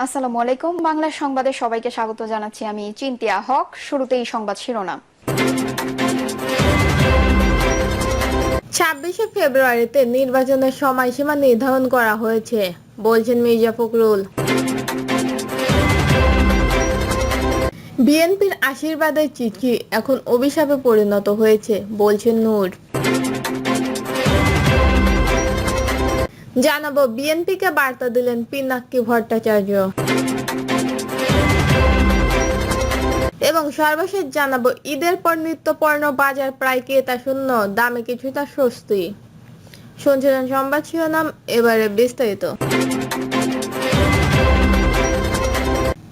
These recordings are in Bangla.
আসসালামু আলাইকুম। বাংলা সংবাদে সবাইকে স্বাগত জানাচ্ছি। আমি চিন্তিয়া হক। শুরুতেই সংবাদ শিরোনাম। 26শে ফেব্রুয়ারিতে নির্বাচনের সময়সীমা নির্ধারণ করা হয়েছে, বলছেন মির্জা ফখরুল। বিএনপির আশীর্বাদের চিঠি এখন অভিশাপে পরিণত হয়েছে, বলছেন নূর। জানাবো, বিএনপিকে বার্তা দিলেন পিনাক্কি ভট্টাচার্য। এবং সর্বশেষ জানাবো, ঈদের পর নিত্যপণ্য বাজার প্রায় ক্রেতা শূন্য, দামে কিছুটা স্বস্তি। শুনছিলেন সংবাদ শিরোনাম, এবারে বিস্তারিত।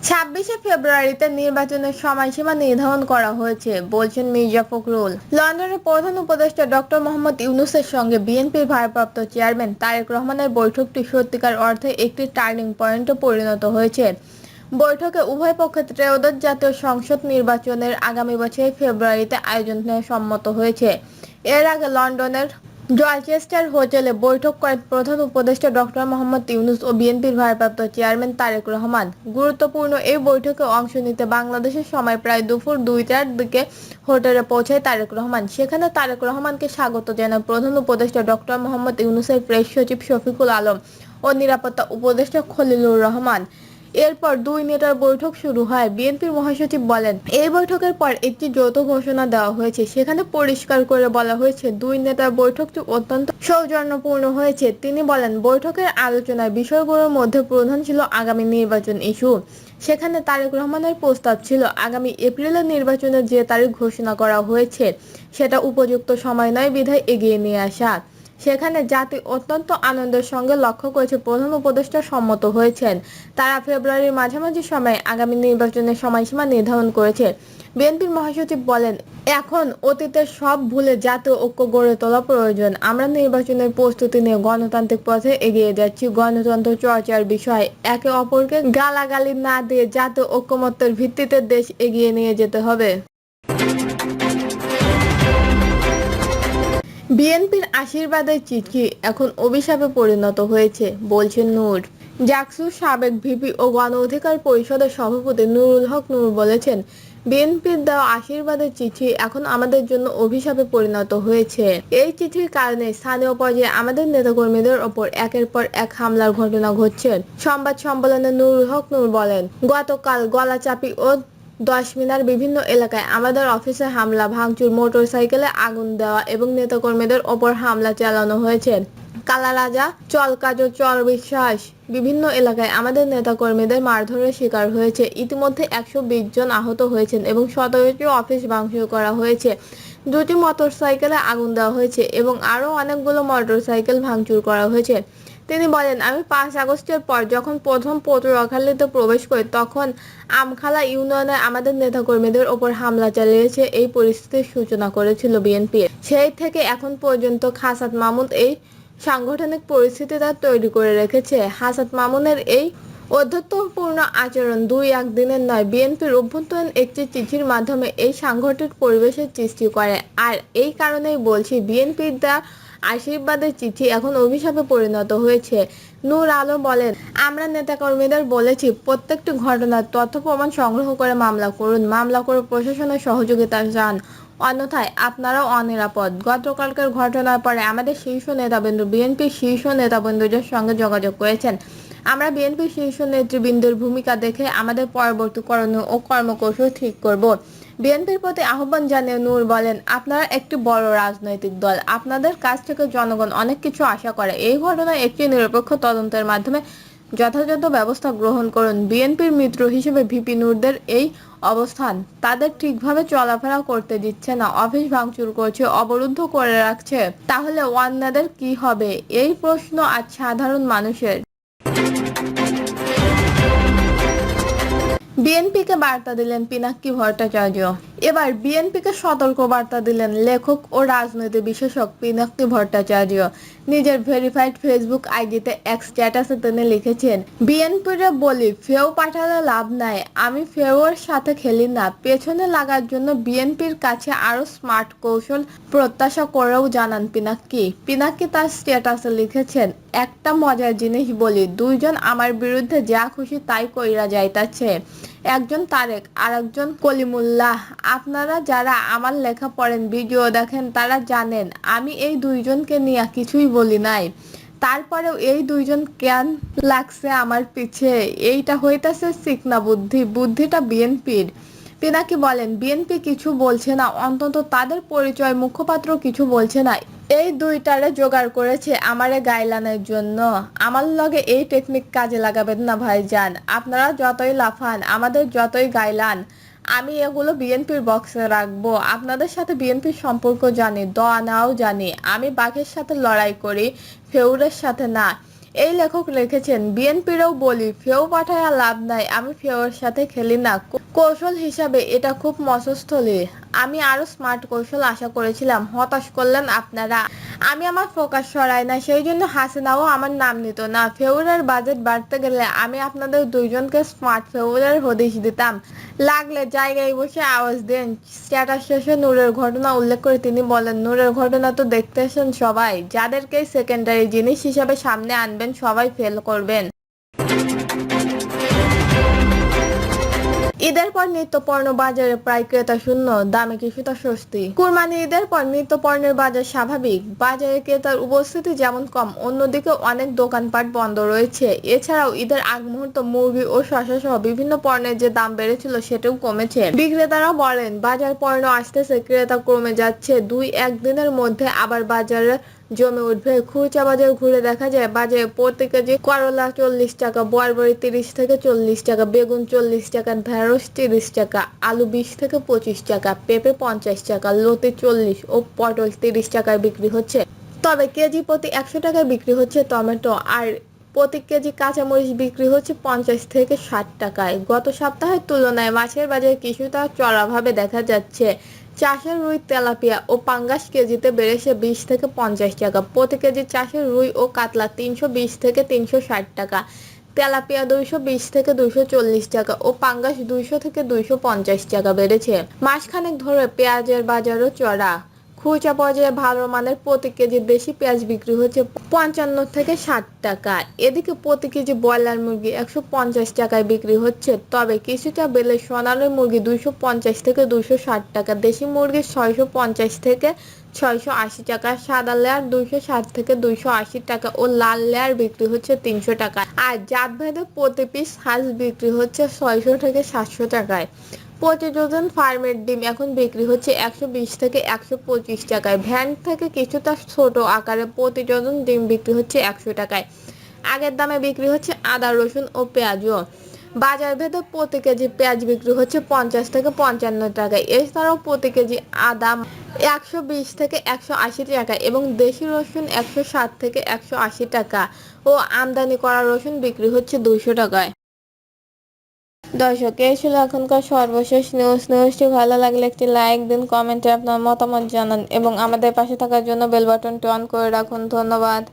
26শে ফেব্রুয়ারিতে নির্বাচনের সময়সীমা নির্ধারণ করা হয়েছে, বলছেন মির্জা ফখরুল। লন্ডনের প্রধান উপদেষ্টা ডক্টর মোহাম্মদ ইউনূসের সঙ্গে বিএনপির ভারপ্রাপ্ত চেয়ারম্যান তারেক রহমানের বৈঠকটি সত্যিকার অর্থে একটি টার্নিং পয়েন্টে পরিণত হয়েছে। বৈঠকে উভয় পক্ষের ত্রয়োদশ জাতীয় সংসদ নির্বাচনের আগামী বছরের ফেব্রুয়ারিতে আয়োজনে সম্মত হয়েছে। এর আগে লন্ডনের ডলচেস্টার হোটেলে বৈঠক করেন প্রধান উপদেষ্টা ডক্টর মোহাম্মদ ইউনূস ও বিএনপির ভারপ্রাপ্ত চেয়ারম্যান তারেক রহমান। গুরুত্বপূর্ণ এই বৈঠকে অংশ নিতে বাংলাদেশের সময় প্রায় দুপুর 2টার দিকে হোটেলে পৌঁছায় তারেক রহমান। সেখানে তারেক রহমানকে স্বাগত জানান প্রধান উপদেষ্টা ডক্টর মোহাম্মদ ইউনূসের প্রেস সচিব শফিকুল আলম ও নিরাপত্তা উপদেষ্টা খলিলুর রহমান। এরপর 2 নেতার বৈঠক শুরু হয়। বিএনপির মহাসচিব বলেন, এই বৈঠকের পর একটি যৌথ ঘোষণা দেওয়া হয়েছে। সেখানে পরিষ্কার করে বলা হয়েছে, 2 নেতার বৈঠকটি অত্যন্ত সৌজন্যপূর্ণ হয়েছে। তিনি বলেন, বৈঠকের আলোচনার বিষয়গুলোর মধ্যে প্রধান ছিল আগামী নির্বাচন ইস্যু। সেখানে তারেক রহমানের প্রস্তাব ছিল, আগামী এপ্রিলের নির্বাচনের যে তারিখ ঘোষণা করা হয়েছে সেটা উপযুক্ত সময় নয় বিধায় এগিয়ে নিয়ে আসা। সেখানে জাতি অত্যন্ত আনন্দের সঙ্গে লক্ষ্য করেছে প্রধান উপদেষ্টা সম্মত হয়েছেন। তারা ফেব্রুয়ারির মাঝামাঝি সময়ে আগামী নির্বাচনের সময়সীমা নির্ধারণ করেছে। বিএনপির মহাসচিব বলেন, এখন অতীতের সব ভুলে জাতীয় ঐক্য গড়ে তোলা প্রয়োজন। আমরা নির্বাচনের প্রস্তুতি নিয়ে গণতান্ত্রিক পথে এগিয়ে যাচ্ছি। গণতন্ত্র চর্চার বিষয়, একে অপরকে গালাগালি না দিয়ে জাতীয় ঐক্যমত্যের ভিত্তিতে দেশ এগিয়ে নিয়ে যেতে হবে। বিএনপির আশীর্বাদের চিঠি এখন অভিশাপে পরিণত হয়েছে, বলছেন নূর। জাকসুর সাবেক ভিপি ও গণ অধিকার পরিষদের সভাপতি নুরুল হক নূর বলেছেন, বিএনপির দেওয়া আশীর্বাদের চিঠি এখন আমাদের জন্য অভিশাপে পরিণত হয়েছে। এই চিঠির কারণে স্থানীয় পর্যায়ে আমাদের নেতাকর্মীদের ওপর একের পর এক হামলার ঘটনা ঘটছে। সংবাদ সম্মেলনে নুরুল হক নূর বলেন, গতকাল গলাচাপি ও 10 মিনার বিভিন্ন এলাকায় আমাদের অফিসে হামলা, ভাঙচুর, মোটরসাইকেলে আগুন দেওয়া এবং নেতাকর্মীদের ওপর হামলা চালানো হয়েছে। কালারাজা, চলকাজো, চর বিশ্বাস বিভিন্ন এলাকায় আমাদের নেতাকর্মীদের মারধরের শিকার হয়েছে। ইতিমধ্যে 120 জন আহত হয়েছেন এবং 17টি অফিস ভাঙচুর করা হয়েছে। 2টি মোটরসাইকেলে আগুন দেওয়া হয়েছে এবং আরও অনেকগুলো মোটরসাইকেল ভাঙচুর করা হয়েছে। তিনি বলেন, আমি 5 আগস্টের পর যখন প্রথম পটুয়াখালীতে প্রবেশ করি তখন আমখালা ইউনিয়নে আমাদের নেতাকর্মীদের ওপর হামলা চালিয়েছে। এই পরিস্থিতির সূচনা করেছিল বিএনপি। সেই থেকে এখন পর্যন্ত হাসান মামুন এই সাংগঠনিক পরিস্থিতিটা তৈরি করে রেখেছে। হাসান মামুনের এই ঔদ্ধত্যপূর্ণ আচরণ 2-1 দিনের নয়, বিএনপির অভ্যন্তরীণ একটি চিঠির মাধ্যমে এই সাংগঠনিক পরিবেশের সৃষ্টি করে। আর এই কারণেই বলছি, বিএনপির দেওয়া আশীর্বাদের চিঠি এখন অভিশাপে পরিণত হয়েছে। নূর আলম বলেন, আমরা নেতাকর্মীদের বলেছি, প্রত্যেকটি ঘটনার তথ্য প্রমাণ সংগ্রহ করে মামলা করুন, মামলা করে প্রশাসনের সহযোগিতা চান, অন্যথায় আপনারাও অনিরাপদ। গতকালকের ঘটনার পরে আমাদের শীর্ষ নেতাবৃন্দ বিএনপির শীর্ষ নেতাবৃন্দদের সঙ্গে যোগাযোগ করেছেন। আমরা বিএনপির শীর্ষ নেতৃবৃন্দের ভূমিকা দেখে আমাদের পরবর্তী করণীয় ও কর্মকৌশল ঠিক করব। বিএনপির প্রতি আহ্বান জানিয়ে নূর বলেন, আপনারা একটি বড় রাজনৈতিক দল, আপনাদের কাছ থেকে জনগণ অনেক কিছু আশা করে। এই ঘটনায় একটি নিরপেক্ষ তদন্তের মাধ্যমে যথাযথ ব্যবস্থা গ্রহণ করুন। বিএনপির মিত্র হিসেবে ভিপি নূরদের এই অবস্থান তাদের ঠিকভাবে চলাফেরা করতে দিচ্ছে না, অফিস ভাঙচুর করছে, অবরুদ্ধ করে রাখছে। তাহলে অন্যদের কি হবে? এই প্রশ্ন আজ সাধারণ মানুষের। বিএনপিকে বার্তা দিলেন পিনাক্কি ভট্টাচার্য। এবার বিএনপিকে সতর্কবার্তা দিলেন লেখক ও রাজনৈতিক বিশ্লেষক পিনাকি ভট্টাচার্য। নিজের ভেরিফাইড ফেসবুক আইডিতে এক স্ট্যাটাসে তিনি লিখেছেন, বিএনপিরে বলি ফেউ পাঠালে লাভ নাই, আমি ফেউয়ের সাথে খেলি না। পেছনে লাগার জন্য বিএনপির কাছে আরো স্মার্ট কৌশল প্রত্যাশা করেও জানান পিনাকি তার স্ট্যাটাসে লিখেছেন, একটা মজার জিনিস বলি, দুইজন আমার বিরুদ্ধে যা খুশি তাই কইরা যাইতাছে। একজন তারেক আর একজন কলিমুল্লাহ। আপনারা যারা আমার লেখা পড়েন, ভিডিও দেখেন, তারা জানেন আমি এই দুইজনকে নিয়ে কিছুই বলি নাই। তারপরেও এই দুইজন কেন লাগছে আমার পিছে, এইটা হইতাছে চিকনা বুদ্ধি, বুদ্ধিটা বিএনপির। পিনাকি বলেন, বিএনপি কিছু বলছে না, অন্তত তাদের পরিচয় মুখপাত্র কিছু বলছে না। এই দুইটারে জোগাড় করেছে আমারে গাইলানের জন্য। আমার লগে এই টেকনিক কাজে লাগাবেন না ভাইজান। আপনারা যতই লাফান, আমাদের যতই গাইলান, আমি এগুলো বিএনপির বক্সে রাখবো। আপনাদের সাথে বিএনপির সম্পর্ক জানি, দোয়া নাও জানি। আমি বাঘের সাথে লড়াই করি, ফেউরের সাথে না। এই লেখক লিখেছেন, বিএনপিরও বলি ফেউ পাঠায় লাভ নাই, আমি ফেউর সাথে খেলি না। কৌশল হিসাবে এটা খুব মশস্থলী। আমি আরো স্মার্ট কৌশল আশা করেছিলাম, হতাশ করলেন আপনারা। আমি আমার ফোকাস সরাই না, সেই জন্য হাসিনাও আমার নাম নিত না। ফেউরের বাজেট বাড়তে গেলে আমি আপনাদের দুইজনকে স্মার্ট ফেউরের হদিশ দিতাম। লাগলে জায়গায় বসে আওয়াজ দেন। স্ট্যাটাস শেষে নূরের ঘটনা উল্লেখ করে তিনি বলেন, নূরের ঘটনা তো দেখতেছেন সবাই, যাদেরকে সেকেন্ডারি জিনিস হিসাবে সামনে আনবেন সবাই ফেল করবেন। ঈদের পর নিত্যপণ্য বাজারে প্রায় ক্রেতা শূন্য, দামে কিছুটা স্বস্তি। কুরবানি ঈদের পর নিত্যপণ্যের বাজার স্বাভাবিক, বাজারে ক্রেতার উপস্থিতি যেমন কম, অন্যদিকে অনেক দোকানপাট বন্ধ রয়েছে। এছাড়াও ঈদের আগ মুহূর্ত মুরগি ও শসা সহ বিভিন্ন পণ্যের যে দাম বেড়েছিল সেটাও কমেছে। বিক্রেতারা বলেন, বাজার পণ্য আসতেছে, ক্রেতা কমে যাচ্ছে। দুই একদিনের মধ্যে আবার বাজারে জমে উঠবে। খুচরা বাজার ঘুরে দেখা যায়, বাজারে প্রতি কেজি করলা 40 টাকা, বরবটি 30 থেকে 40 টাকা, বেগুন 40 টাকা, ঢেঁড়স 30 টাকা, আলু 20 থেকে 25 টাকা, পেঁপে 50 টাকা, লতি 40 ও পটল 30 টাকায় বিক্রি হচ্ছে। তবে কেজি প্রতি 100 টাকায় বিক্রি হচ্ছে টমেটো, আর প্রতি কেজি কাঁচামরিচ বিক্রি হচ্ছে 50 থেকে 60 টাকায়। গত সপ্তাহের তুলনায় মাছের বাজারে কিছুটা চড়াভাবে দেখা যাচ্ছে। চাষের রুই, তেলাপিয়া ও পাঙ্গাস কেজিতে বেড়েছে 20 থেকে 50 টাকা। প্রতি কেজি চাষের রুই ও কাতলা 320 থেকে 360 টাকা, তেলাপিয়া 220 থেকে 240 টাকা ও পাঙ্গাস 200 থেকে 250 টাকা বেড়েছে। মাসখানেক ধরে পেঁয়াজের বাজারও চড়া। খুচরা পর্যায়ে ভালো মানের প্রতি কেজি দেশি পেঁয়াজ বিক্রি হচ্ছে 55 থেকে 60 টাকা। এদিকে প্রতি কেজি ব্রয়লার মুরগি 150 টাকায় বিক্রি হচ্ছে। তবে কিছুটা বেলে সোনালী মুরগি 250 থেকে 260 টাকা, দেশি মুরগি 650 থেকে 680 টাকা, সাদা লেয়ার 260 থেকে 280 টাকা ও লাল লেয়ার বিক্রি হচ্ছে 300 টাকা। আর জাত ভেদে প্রতি পিস হাঁস বিক্রি হচ্ছে 600 থেকে 700 টাকায়। প্রতি ডজন ফার্মের ডিম এখন বিক্রি হচ্ছে 120 থেকে 125 টাকায়। ভ্যান থেকে কিছুটা ছোট আকারে প্রতি ডজন ডিম বিক্রি হচ্ছে 100 টাকায়। আগের দামে বিক্রি হচ্ছে আদা, রসুন ও পেঁয়াজও। বাজার ভেদে প্রতি কেজি পেঁয়াজ বিক্রি হচ্ছে 50 থেকে 55 টাকায়। এছাড়াও প্রতি কেজি আদা 120 থেকে 180 টাকা এবং দেশি রসুন 160 থেকে 180 টাকা ও আমদানি করা রসুন বিক্রি হচ্ছে 200 টাকায়। দর্শক, এই ছিল এখনকার সর্বশেষ নিউজটি ভালো লাগলে একটি লাইক দিন, কমেন্টে আপনার মতামত জানান এবং আমাদের পাশে থাকার জন্য বেল বাটনটি অন করে রাখুন। ধন্যবাদ।